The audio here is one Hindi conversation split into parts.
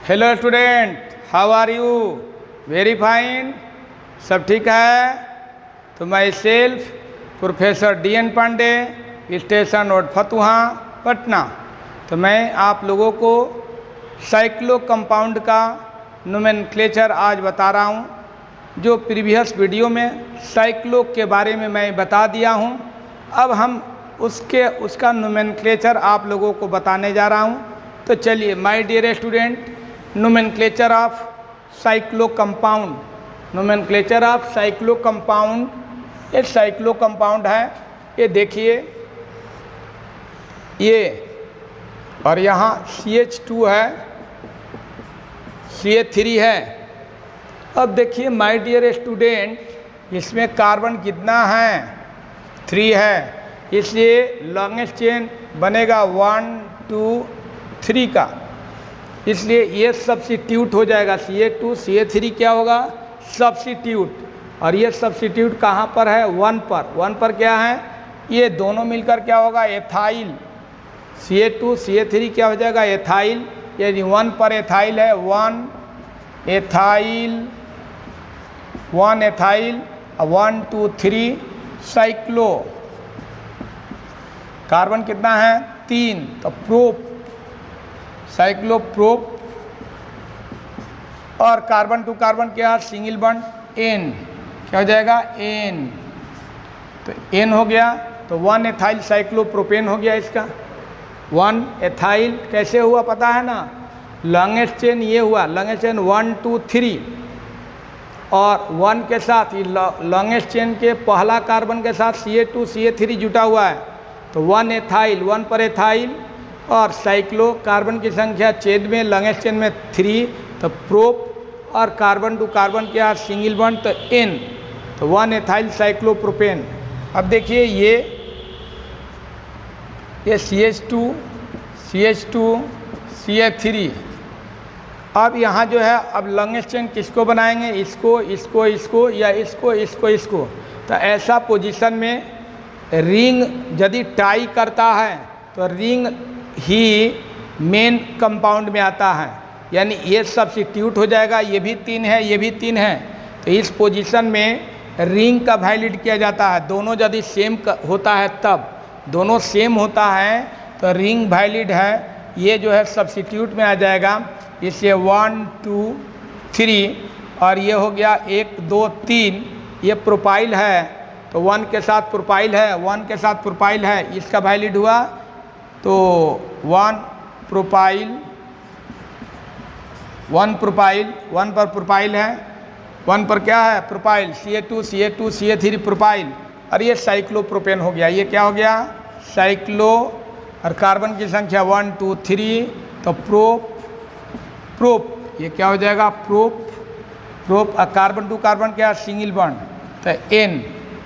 Hello student, how are you? Very fine, सब ठीक है। तो मैं self professor DN Pandey, station road Fatuha, Patna. तो मैं आप लोगों को साइक्लो कंपाउंड का नोमेनक्लेचर आज बता रहा हूँ। जो प्रीवियस वीडियो में साइक्लो के बारे में मैं बता दिया हूँ, अब हम उसका नोमेनक्लेचर आप लोगों को बताने जा रहा हूँ। तो चलिए, my dear student, nomenclature of cyclo compound. Nomenclature of cyclo compound, एक साइक्लो कंपाउंड है, ये देखिए ये, और यहाँ CH2 है, CH3 है। अब देखिए माय डियर स्टूडेंट, इसमें कार्बन कितना है? 3 है, इसलिए लॉन्गेस्ट चेन बनेगा 1 2 3 का, इसलिए ये सब्स्टिट्यूट हो जाएगा। CH2 CH3 क्या होगा? सब्स्टिट्यूट। और ये सब्स्टिट्यूट कहाँ पर है? 1 पर। 1 पर क्या है? ये दोनों मिलकर क्या होगा? एथाइल। CH2 CH3 क्या हो जाएगा? एथाइल। यदि 1 पर एथाइल है, 1 एथाइल, 1 एथाइल, 1 2 3 साइक्लो। कार्बन कितना है? 3, तो प्रोप, साइक्लोप्रोप। और कार्बन टू कार्बन क्या? सिंगल बॉन्ड N, क्या हो जाएगा? N। तो N हो गया, तो 1 एथाइल साइक्लोप्रोपेन हो गया इसका। 1 एथाइल कैसे हुआ पता है ना? लॉन्गेस्ट चेन ये हुआ, लॉन्गेस्ट चेन 1 2 3, और 1 के साथ लॉन्गेस्ट चेन के पहला कार्बन के साथ CH2 CH3 जुटा हुआ है, तो 1 एथाइल, 1 पर एथाइल, और साइक्लो कार्बन की संख्या चेन में, लॉन्गेस्ट चेन में 3, तो प्रोप, और कार्बन टू कार्बन क्या? सिंगल बॉन्ड, तो N, तो 1 एथाइल साइक्लोप्रोपेन। अब देखिए ये CH2 CH2 CH3। अब यहाँ जो है, अब लॉन्गेस्ट चेन किसको बनाएंगे? इसको, इसको, इसको, या इसको, इसको, इसको। तो ऐसा पोजीशन में रिंग यदि टाई करता है तो रिंग ही मेन कंपाउंड में आता है, यानी ये सब्स्टिट्यूट हो जाएगा। ये भी 3 है, ये भी 3 है, तो इस पोजीशन में रिंग का वैलिड किया जाता है। दोनों यदि सेम होता है, तब दोनों सेम होता है तो रिंग वैलिड है। ये जो है सब्स्टिट्यूट में आ जाएगा। इससे 1 2 3, और ये हो गया 1 2 3, ये प्रोपाइल है, तो 1 के साथ प्रोपाइल है, 1 के साथ प्रोपाइल है, इसका वैलिड हुआ। तो 1 प्रोपाइल, 1 प्रोपाइल, 1 पर प्रोपाइल है, 1 पर क्या है? Propyl. CH2 CH2 CH3 propyl, और ये साइक्लोप्रोपेन हो गया। ये क्या हो गया? साइक्लो, और कार्बन की संख्या 1 2 3, तो प्रोप, प्रोप, ये क्या हो जाएगा? प्रोप, प्रोप, और कार्बन टू कार्बन क्या? सिंगल बॉन्ड, तो N,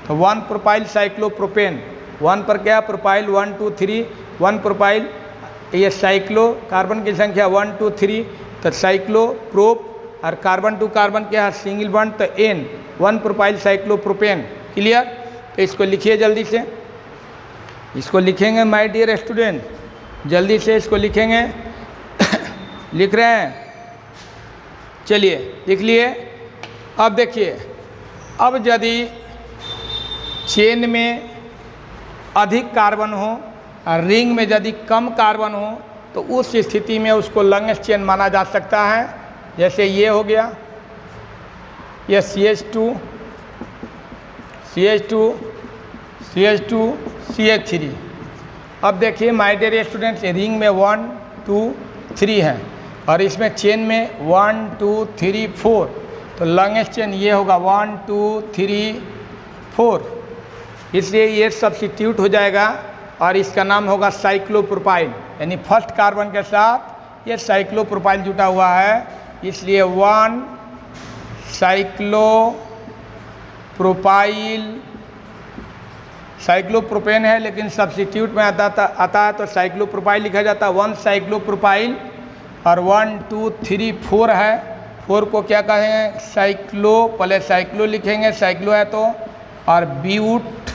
तो 1 प्रोपाइल साइक्लोप्रोपेन। 1 पर क्या? प्रोपाइल, 1 2 3, 1 प्रोपाइल, ये साइक्लो, कार्बन की संख्या 1 2 3, तो साइक्लो प्रोप, और कार्बन टू कार्बन क्या है? सिंगल बॉन्ड, तो N, 1 प्रोपाइल साइक्लोप्रोपेन। क्लियर? तो इसको लिखिए जल्दी से, इसको लिखेंगे माय डियर स्टूडेंट, जल्दी से इसको लिखेंगे। लिख रहे हैं? चलिए लिख लिए। अब देखिए, अब यदि चेन में अधिक कार्बन हो और रिंग में यदि कम कार्बन हो, तो उस स्थिति में उसको लॉन्गेस्ट चेन माना जा सकता है। जैसे ये हो गया, ये CH2 CH2 CH2 CH3। अब देखिए माय डियर स्टूडेंट्स, रिंग में 1 2 3 है, और इसमें चेन में 1 2 3 4, तो लॉन्गेस्ट चेन ये होगा 1 2 3 4, इसलिए ये सब्स्टिट्यूट हो जाएगा, और इसका नाम होगा साइक्लोप्रोपाइल। यानी फर्स्ट कार्बन के साथ ये साइक्लोप्रोपाइल जुटा हुआ है, इसलिए 1 साइक्लोप्रोपाइल, साइक्लोप्रोपेन है लेकिन सब्स्टिट्यूट में आता है तो साइक्लोप्रोपाइल लिखा जाता है। 1 साइक्लोप्रोपाइल, और 1 2 3 4 है। 4 को क्या कहेंगे? साइक्लो, पहले साइक्लो लिखेंगे, साइक्लो है तो, और ब्यूट,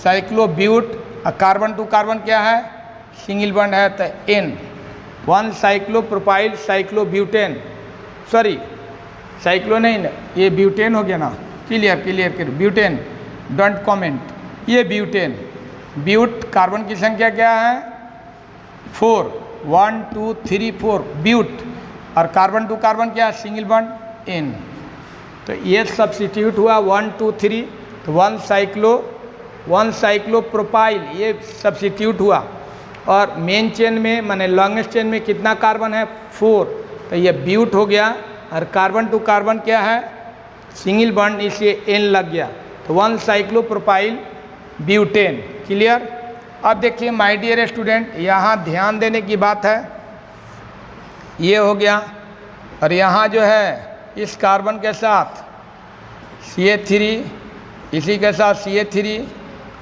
साइक्लो ब्यूट, और कार्बन टू कार्बन क्या है? सिंगल बॉन्ड है, तो N, 1 cyclopropyl cyclobutane, sorry cyclo नहीं, ये ब्यूटेन हो गया ना, क्लियर ब्यूटेन, डोंट कमेंट, ये ब्यूटेन, ब्यूट कार्बन की संख्या क्या है 4, 1 2 3 4 ब्यूट, और कार्बन टू कार्बन क्या सिंगल बॉन्ड इन, तो ये सब्स्टिट्यूट हुआ 1 2 3, तो 1 साइक्लोप्रोपाइल ये सब्स्टिट्यूट हुआ, और मेन चेन में माने लॉन्गेस्ट चेन में कितना कार्बन है 4, तो ये ब्यूट हो गया, और कार्बन टू कार्बन क्या है सिंगल बॉन्ड, इसलिए एन लग गया, तो 1 साइक्लोप्रोपाइल ब्यूटेन, क्लियर। अब देखिए माय डियर स्टूडेंट, यहाँ ध्यान देने की बात है, ये हो गया, और यहाँ जो है इस कार्बन के साथ CH3, इसी के साथ CH3,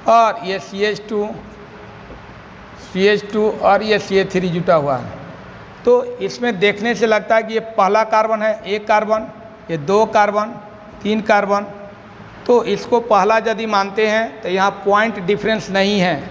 और ये CH2 और ये CH3 जुटा हुआ है, तो इसमें देखने से लगता है कि ये पहला कार्बन है, एक कार्बन, ये 2 कार्बन, 3 कार्बन, तो इसको पहला यदि मानते हैं तो यहाँ पॉइंट डिफरेंस नहीं है,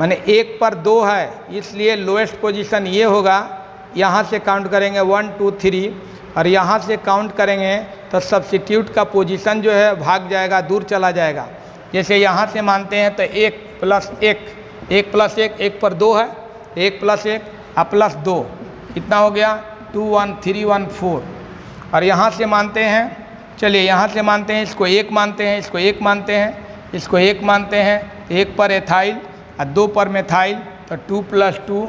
माने 1 पर 2 है, इसलिए लोएस्ट पोजीशन ये होगा, यहाँ से काउंट करेंगे 1 2 3, और यहाँ से काउंट करेंगे तो सब्स्टिट्यूट का पोजीशन जो है भाग जाएगा, दूर चला जाएगा। जैसे यहाँ से मानते हैं तो 1 + 1, 1 + 1, 1 पर 2 है, 1 + 1 + 2 कितना हो गया 2 1 3 1 4, और यहाँ से मानते हैं, चलिए यहाँ से मानते हैं, इसको 1 मानते हैं, इसको 1 मानते हैं, इसको 1 मानते हैं, 1 पर एथाइल और 2 पर मेथाइल, तो 2 + 2,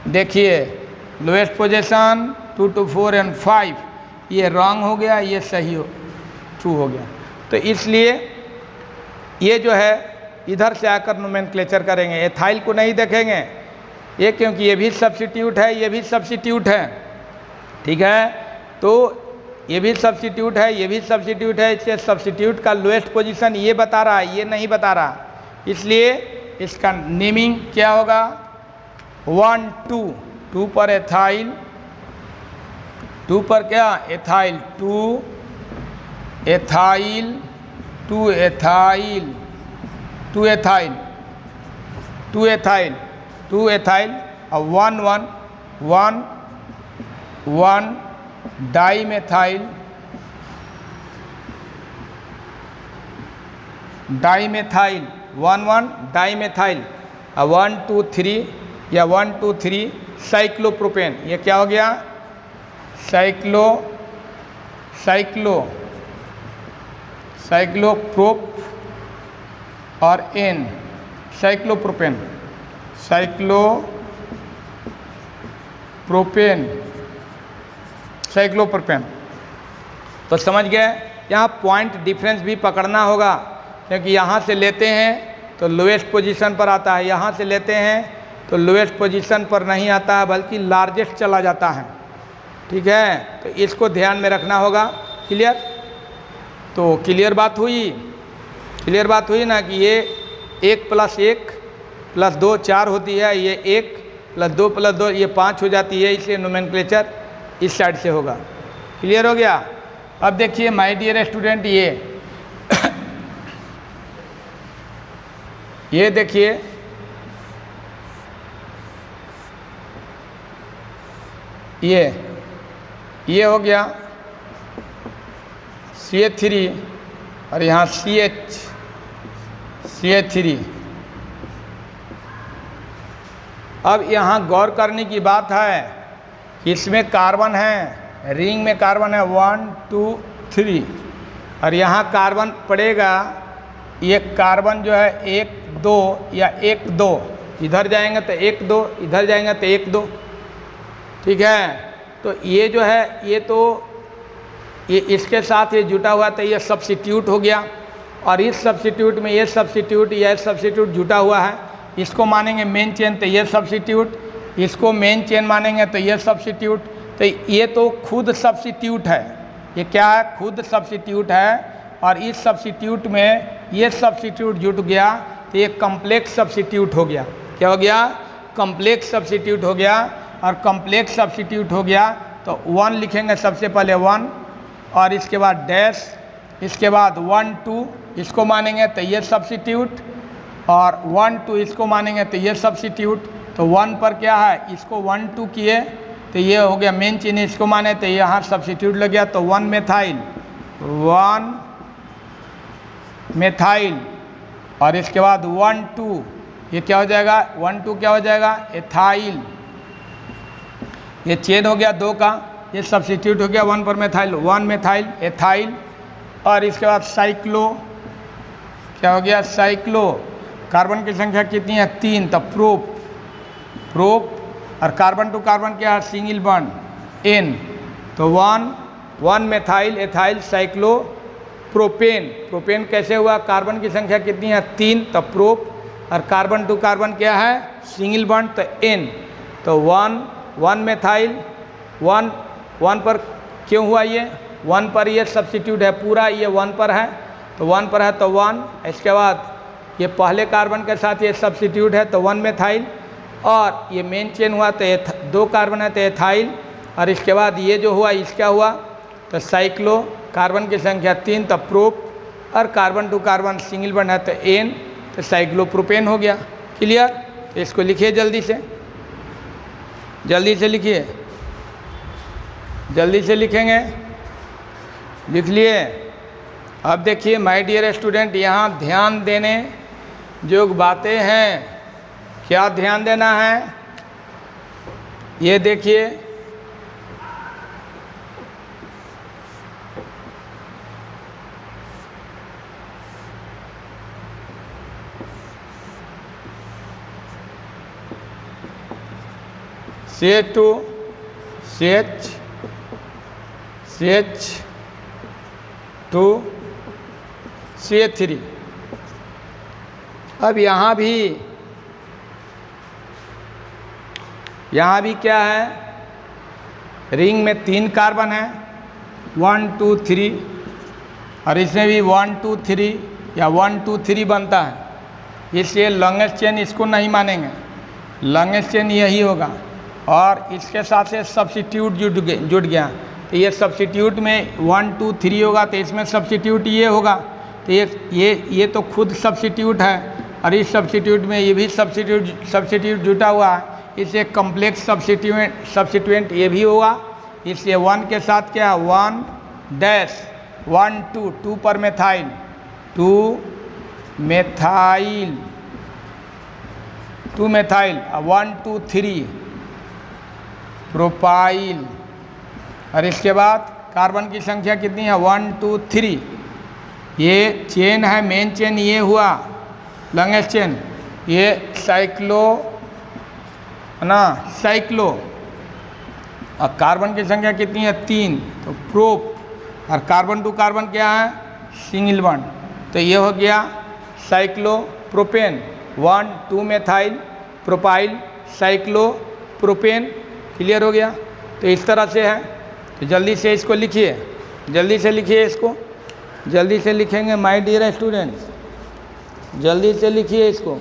देखिए लोएस्ट पोजीशन 2 2 4 एंड 5, ये रॉन्ग हो गया, ये सही हो 2 हो गया, तो इसलिए ये जो है इधर से आकर नोमेनक्लेचर करेंगे, एथाइल को नहीं देखेंगे ये, क्योंकि ये भी सब्स्टिट्यूट है, ये भी सब्स्टिट्यूट है, ठीक है, तो ये भी सब्स्टिट्यूट है, ये भी सब्स्टिट्यूट है, इससे सब्स्टिट्यूट का लोएस्ट पोजीशन ये बता रहा है, ये नहीं बता रहा, इसलिए इसका नेमिंग क्या होगा 1 2, 2 पर एथाइल, 2 पर क्या ethyl, 2 ethyl 2 ethyl 2 ethyl 2 ethyl 2 ethyl, और 1 1 1 1 डाईमेथाइल, डाईमेथाइल 1 1 डाईमेथाइल, और 1 2 3 या 1 2 3 साइक्लोप्रोपेन, ये क्या हो गया साइक्लोप्रोप और एन, साइक्लोप्रोपेन साइक्लोप्रोपेन, तो समझ गए। यहाँ पॉइंट डिफरेंस भी पकड़ना होगा, क्योंकि यहाँ से लेते हैं तो लोएस्ट पोजीशन पर आता है, यहाँ से लेते हैं तो लोएस्ट पोजीशन पर नहीं आता है, बल्कि लार्जेस्ट चला जाता है, ठीक है, तो इसको ध्यान में रखना होगा, क्लियर। तो क्लियर बात हुई ना, कि ये 1 + 1 + 2 4 होती है, ये 1 + 2 + 2 ये 5 हो जाती है, इसलिए नोमेनक्लेचर इस साइड से होगा, क्लियर हो गया। अब देखिए माय डियर स्टूडेंट, ये देखिए, ये हो गया CH3, और यहाँ CH3। अब यहाँ गौर करने की बात है, इसमें कार्बन है, रिंग में कार्बन है 1 2 3, और यहाँ कार्बन पड़ेगा, ये कार्बन जो है 1 2 या 1 2, इधर जाएंगे तो 1 2, इधर जाएंगे तो 1 2, ठीक है। तो ये जो है, ये इसके साथ ये जुटा हुआ, तो ये सब्स्टिट्यूट हो गया, और इस सब्स्टिट्यूट में ये सब्स्टिट्यूट जुटा हुआ है, इसको मानेंगे मेन चेन तो ये सब्स्टिट्यूट, इसको मेन चेन मानेंगे तो ये सब्स्टिट्यूट, तो ये तो खुद सब्स्टिट्यूट है, ये क्या है खुद सब्स्टिट्यूट है, और इस सब्स्टिट्यूट में ये सब्स्टिट्यूट जुट गया तो ये कम्प्लेक्स सब्स्टिट्यूट हो गया। क्या हो गया? कम्प्लेक्स सब्स्टिट्यूट हो गया। और कम्प्लेक्स सब्स्टिट्यूट हो गया तो 1 लिखेंगे सबसे पहले 1, और इसके बाद डैश, इसके बाद 1 2 इसको मानेंगे तो ये सब्स्टिट्यूट, और 1 2 इसको मानेंगे तो ये सब्स्टिट्यूट, तो 1 पर क्या है, इसको 1 2 किए तो ये हो गया मेन चेन, इसको माने तो यहाँ सब्स्टिट्यूट लग गया, तो 1 मेथाइल, 1 मेथाइल, और इसके बाद 1 2, ये क्या हो जाएगा, 1 2 क्या हो जाएगा, एथाइल। ये चेन हो गया 2 का, ये सब्स्टिट्यूट हो गया 1 पर मेथाइल, 1 मेथाइल एथाइल, और इसके बाद साइक्लो, क्या हो गया, साइक्लो। कार्बन की संख्या कितनी है, 3, तो प्रोप, प्रोप, और कार्बन टू कार्बन क्या है, सिंगल बॉन्ड एन, तो 1 methyl ethyl cyclo propane. Propane कैसे हुआ, कार्बन की संख्या कितनी है, 3, तो प्रोप, और कार्बन टू कार्बन क्या है, सिंगल बॉन्ड, तो एन, तो 1 मेथाइल, 1 पर क्यों हुआ, ये 1 पर ये सब्स्टिट्यूट है पूरा, ये 1 पर है, तो 1 पर है तो 1, इसके बाद ये पहले कार्बन के साथ ये सब्स्टिट्यूट है तो 1 मेथाइल, और ये मेन चेन हुआ तो 2 कार्बन है तो एथाइल, और इसके बाद ये जो हुआ इसका हुआ तो साइक्लो, कार्बन की संख्या 3 तो प्रोप, और carbon to carbon single bond है तो एन, तो साइक्लोप्रोपेन हो गया। क्लियर, तो इसको लिखिए जल्दी से, जल्दी से लिखिए, जल्दी से लिखेंगे, लिख लिए। अब देखिए माय डियर स्टूडेंट, यहाँ ध्यान देने जो बातें हैं, क्या ध्यान देना है, ये देखिए, CH2 CH2 CH3। अब यहाँ भी क्या है, रिंग में 3 कार्बन है, 1 2 3, और इसमें भी 1 2 3 या 1 2 3 बनता है, इसलिए लॉन्गेस्ट चेन इसको नहीं मानेंगे, लॉन्गेस्ट चेन यही होगा, और इसके साथ से सब्स्टिट्यूट जुड़ गया, तो ये सब्स्टिट्यूट में 1 2 3 होगा, तो इसमें सब्स्टिट्यूट ये होगा, तो ये तो खुद सब्स्टिट्यूट है, और इस सब्स्टिट्यूट में ये भी सब्स्टिट्यूट जुटा हुआ है, इससे कम्प्लेक्स सब्स्टिट्यूएंट ये भी होगा, इसलिए 1 के साथ क्या 1 डैश 1 2 पर मेथाइल, 2 मेथाइल 1 2 3 प्रोपाइल, और इसके बाद कार्बन की संख्या कितनी है 1 2 3, ये चेन है मेन चेन, ये हुआ लॉन्गेस्ट चेन, ये साइक्लो है ना, साइक्लो, और कार्बन की संख्या कितनी है 3, तो प्रोप, और कार्बन टू कार्बन क्या है सिंगल बॉन्ड, तो ये हो गया cyclo propane, 1 2 methyl propyl cyclo propane. Clear हो गया, तो इस तरह से है, तो जल्दी से इसको लिखिए, जल्दी से लिखिए इसको, जल्दी से लिखेंगे माय डियर स्टूडेंट्स, जल्दी से लिखिए इसको।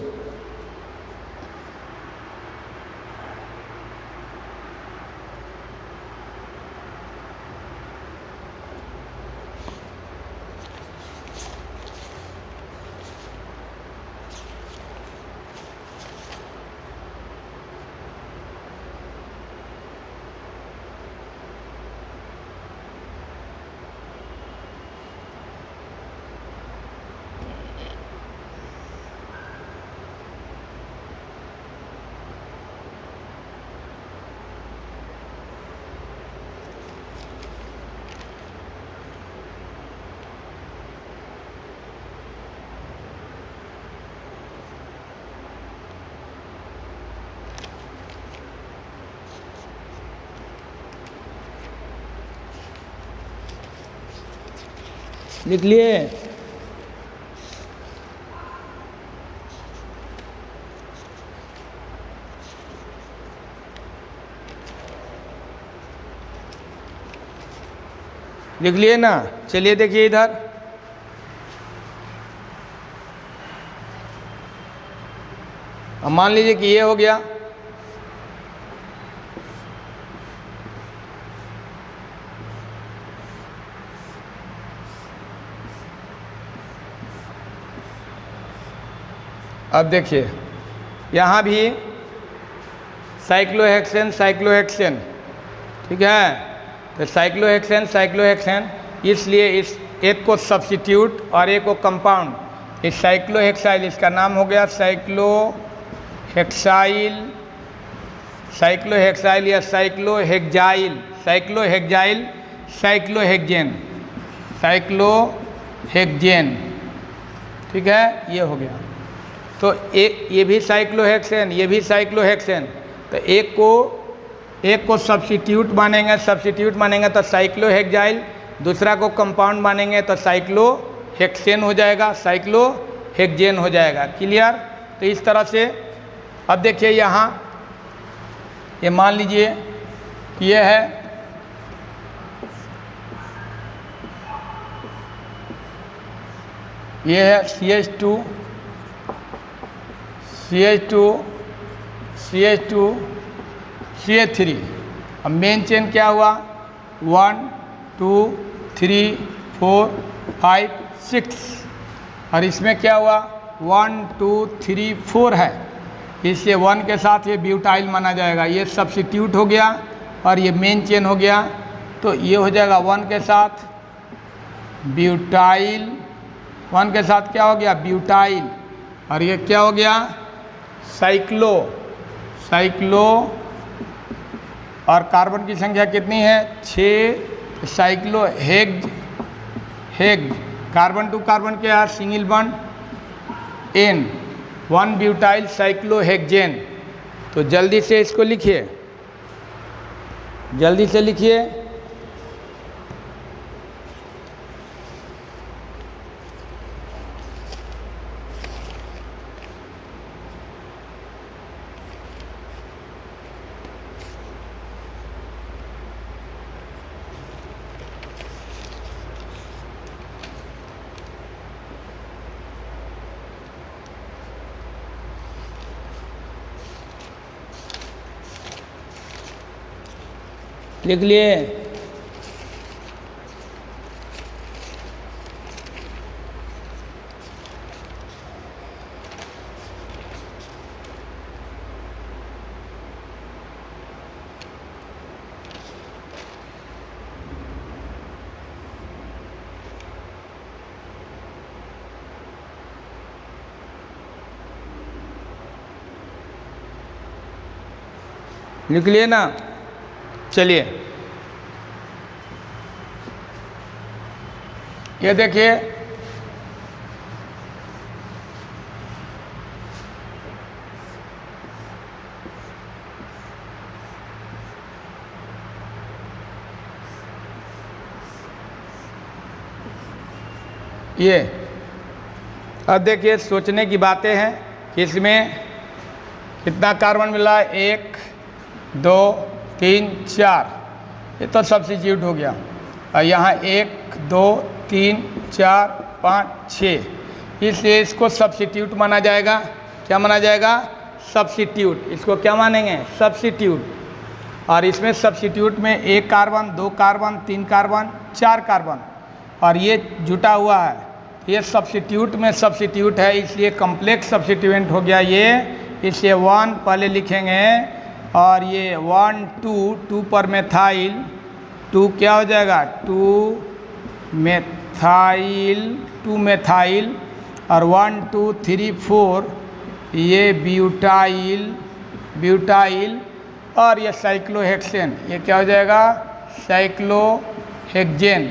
लिख लिए, लिख लिए ना, चलिए देखिए इधर, अब मान लीजिए कि ये हो गया, अब देखिए यहाँ भी साइक्लोहेक्सेन साइक्लोहेक्सेन, ठीक है। तो साइक्लोहेक्सेन साइक्लोहेक्सेन, इसलिए इस एक को सब्स्टिट्यूट और एक को कंपाउंड, इस साइक्लोहेक्साइल, इसका नाम हो गया साइक्लोहेक्साइल, साइक्लोहेक्साइल या साइक्लोहेक्जाइल, साइक्लोहेक्जाइल, साइक्लोहेक्जेन, साइक्लोहेक्जेन, ठीक है, ये हो गया। तो ये भी साइक्लोहेक्सेन, ये भी साइक्लोहेक्सेन, तो एक को सब्स्टिट्यूट मानेंगे, सब्स्टिट्यूट मानेंगे तो साइक्लोहेक्जाइल, दूसरा को कंपाउंड मानेंगे तो साइक्लोहेक्सेन हो जाएगा, साइक्लोहेक्जेन हो जाएगा। क्लियर? तो इस तरह से अब देखिए यहाँ ये मान लीजिए ये है CH2 CH2 CH2 CH3। अब मेन चेन क्या हुआ, 1 2 3 4 5 6, और इसमें क्या हुआ 1 2 3 4 है, इससे 1 के साथ ये ब्यूटाइल माना जाएगा, ये सब्स्टिट्यूट हो गया और ये मेन चेन हो गया। तो ये हो जाएगा 1 के साथ ब्यूटाइल, 1 के साथ क्या हो गया ब्यूटाइल, और ये क्या हो गया साइक्लो, साइक्लो, और कार्बन की संख्या कितनी है 6, साइक्लो हेक्ज, हेक्ज, कार्बन टू कार्बन क्या है single bond N, 1 butyl cyclohexane. तो जल्दी से इसको लिखिए, जल्दी से लिखिए, लिख लिए। लिख लिए ना? चलिए ये देखिए ये, अब देखिए सोचने की बातें हैं कि इसमें कितना कार्बन मिला, 1 2 3 4, ये तो सब्स्टिट्यूट हो गया, और यहाँ 1 2 3 4 5 6, इसलिए इसको सब्स्टिट्यूट माना जाएगा। क्या माना जाएगा? सब्स्टिट्यूट। इसको क्या मानेंगे? सब्स्टिट्यूट। और इसमें सब्स्टिट्यूट में 1 कार्बन 2 कार्बन 3 कार्बन 4 कार्बन, और ये जुटा हुआ है, ये सब्स्टिट्यूट में सब्स्टिट्यूट है, इसलिए कम्प्लेक्स सब्स्टिट्यूएंट हो गया ये। इसे 1 पहले लिखेंगे, और ये 1 2 पर मेथाइल, 2 क्या हो जाएगा 2 मेथाइल, और 1 2 3 4 ये ब्यूटाइल, और ये साइक्लोहेक्सेन, ये क्या हो जाएगा साइक्लोहेक्जेन,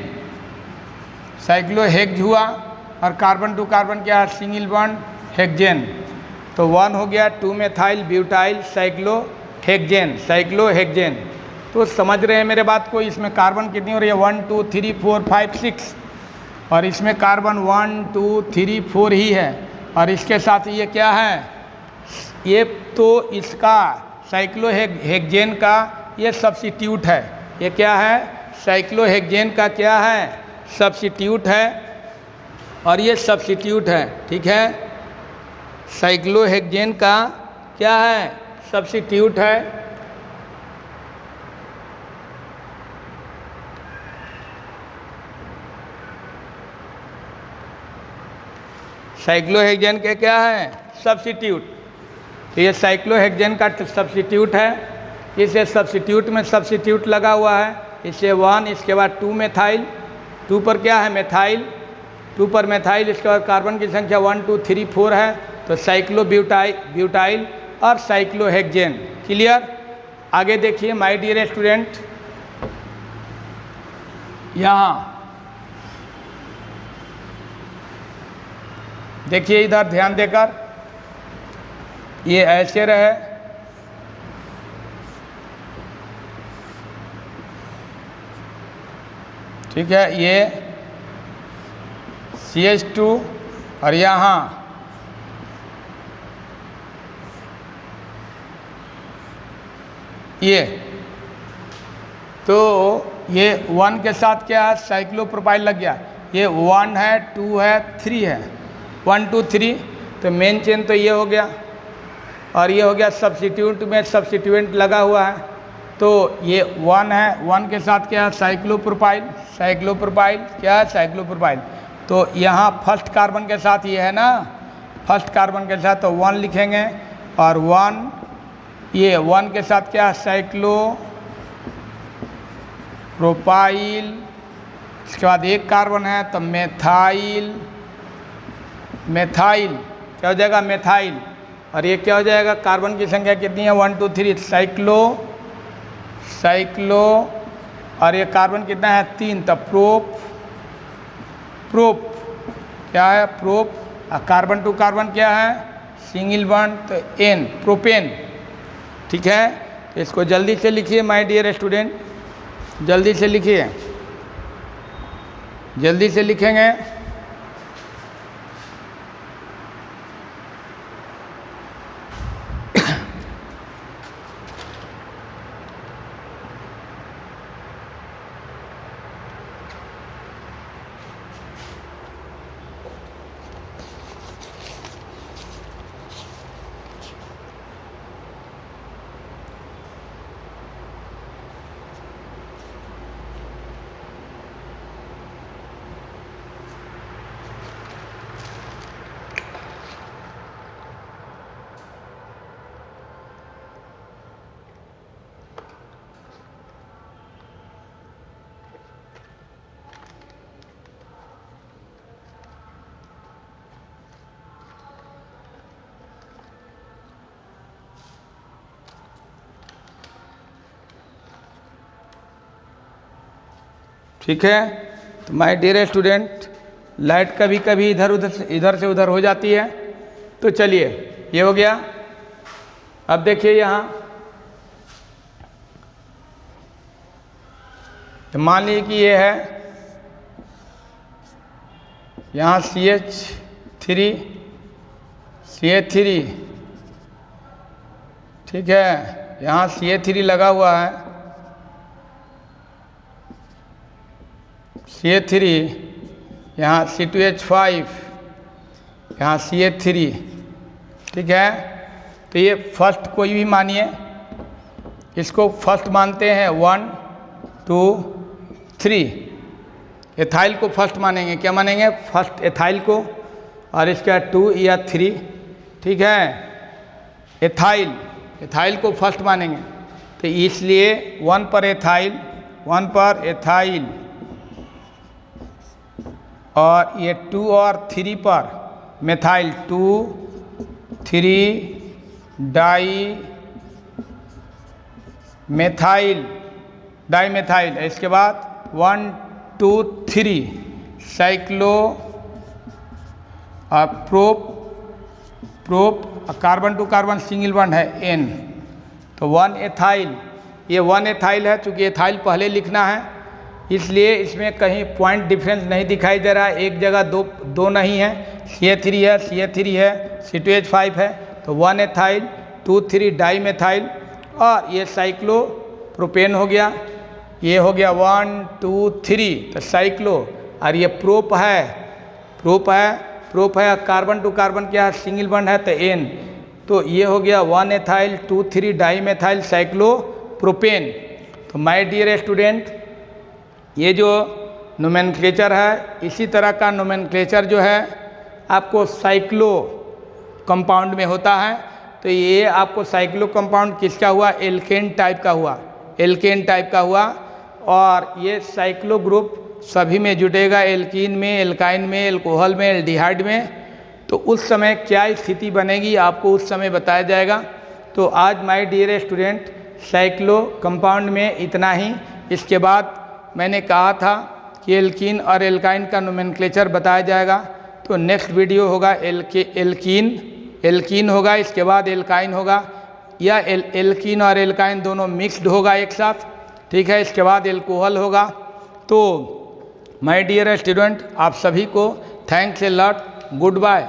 साइक्लोहेक्ज हुआ, और कार्बन टू कार्बन क्या है सिंगल बॉन्ड हेक्जेन। तो 1 हो गया 2 मेथाइल ब्यूटाइल साइक्लोहेक्जेन। तो समझ रहे हैं मेरे बात को? इसमें कार्बन कितनी हो रही है 1 2 3 4 5 6, और इसमें कार्बन 1 2 3 4 ही है, और इसके साथ ये क्या है, ये तो इसका साइक्लोहेक्जेन का ये सब्स्टिट्यूट है। ये क्या है? साइक्लोहेक्जेन का क्या है? सब्स्टिट्यूट है, और ये सब्स्टिट्यूट है, ठीक है। साइक्लोहेक्जेन का क्या है? सब्स्टिट्यूट है। साइक्लोहेक्जेन के क्या है? सब्स्टिट्यूट। तो ये साइक्लोहेक्जेन का सब्स्टिट्यूट है। इसे सब्स्टिट्यूट में सब्स्टिट्यूट लगा हुआ है, इसे 1, इसके बाद 2 मेथाइल, 2 पर क्या है मेथाइल, 2 पर मेथाइल, इसके बाद कार्बन की संख्या 1 2 3 4 है, तो साइक्लोब्यूटाइल और साइक्लोहेक्सेन। क्लियर। आगे देखिए माय डियर स्टूडेंट, यहाँ देखिए इधर ध्यान देकर, ये ऐसे रहे, ठीक है, ये CH2 और यहाँ ये, तो ये 1 के साथ क्या है साइक्लोप्रोपाइल लग गया, ये 1 है 2 है 3 है, 1 2 3, तो मेन चेन तो ये हो गया और ये हो गया सब्स्टिट्यूट में सब्स्टिट्यूएंट लगा हुआ है, तो ये 1 है, 1 के साथ क्या है साइक्लोप्रोपाइल, साइक्लोप्रोपाइल क्या है साइक्लोप्रोपाइल, तो यहाँ फर्स्ट कार्बन के साथ ये है ना, फर्स्ट कार्बन के साथ तो 1 लिखेंगे और 1, ये 1 के साथ क्या है साइक्लोप्रोपाइल, इसके बाद एक कार्बन है तो मेथाइल, मेथाइल क्या हो जाएगा मेथाइल, और ये क्या हो जाएगा कार्बन की संख्या कितनी है 1 2 3 साइक्लो और ये कार्बन कितना है 3, तो प्रोप क्या है प्रोप, और कार्बन टू कार्बन क्या है सिंगल बॉन्ड तो N प्रोपेन। ठीक है, तो इसको जल्दी से लिखिए माय डियर स्टूडेंट, जल्दी से लिखिए, जल्दी से लिखेंगे। ठीक है, तो माय डियर स्टूडेंट, लाइट कभी कभी इधर से उधर हो जाती है, तो चलिए ये हो गया। अब देखिए यहाँ, तो मान लीजिए कि ये है यहाँ CH3 ठीक है, यहाँ CH3 लगा हुआ है, CH3, यहाँ C2H5, यहाँ CH3, ठीक है। तो ये फर्स्ट कोई भी मानिए, इसको फर्स्ट मानते हैं 1 2 3, एथाइल को फर्स्ट मानेंगे, क्या मानेंगे फर्स्ट एथाइल को, और इसका 2 या 3, ठीक है, एथाइल को फर्स्ट मानेंगे, तो इसलिए 1 पर एथाइल और ये 2 और 3 पर मेथाइल, 2 3 डाईमेथाइल, इसके बाद 1 2 3 साइक्लो और prop carbon to carbon single bond है N, तो 1 एथाइल, ये 1 एथाइल है, चूँकि एथाइल पहले लिखना है इसलिए इसमें कहीं पॉइंट डिफरेंस नहीं दिखाई दे रहा है, एक जगह दो नहीं है, CH3 है, C2H5 है, तो 1 एथाइल 2 3 डाईमेथाइल, और ये साइक्लोप्रोपेन हो गया, ये हो गया 1 2 3, तो साइक्लो, और ये प्रोप है कार्बन टू कार्बन क्या है सिंगल बॉन्ड है तो N, तो ये हो गया 1 एथाइल 2 3 डाईमेथाइल साइक्लोप्रोपेन। तो माय डियर स्टूडेंट, ये जो नोमेनक्लेचर है, इसी तरह का नोमेनक्लेचर जो है आपको साइक्लो कंपाउंड में होता है, तो ये आपको साइक्लो कंपाउंड किसका हुआ, एल्केन टाइप का हुआ, एल्केन टाइप का हुआ। और ये साइक्लो ग्रुप सभी में जुटेगा, एल्कीन में, एल्काइन में, एल्कोहल में, एल्डिहाइड में। तो उस समय क्या स्थिति बनेगी आपको उस समय बताया जाएगा। तो आज my dear student cyclo compound में इतना ही। इसके बाद मैंने कहा था कि एल्कीन और एल्काइन का नोमेनक्लेचर बताया जाएगा। तो नेक्स्ट वीडियो होगा एल्कीन होगा, इसके बाद एल्काइन होगा, या एल्कीन और एल्काइन दोनों मिक्स्ड होगा एक साथ, ठीक है। इसके बाद एल्कोहल होगा। तो माय डियर स्टूडेंट आप सभी को thanks a lot, good bye.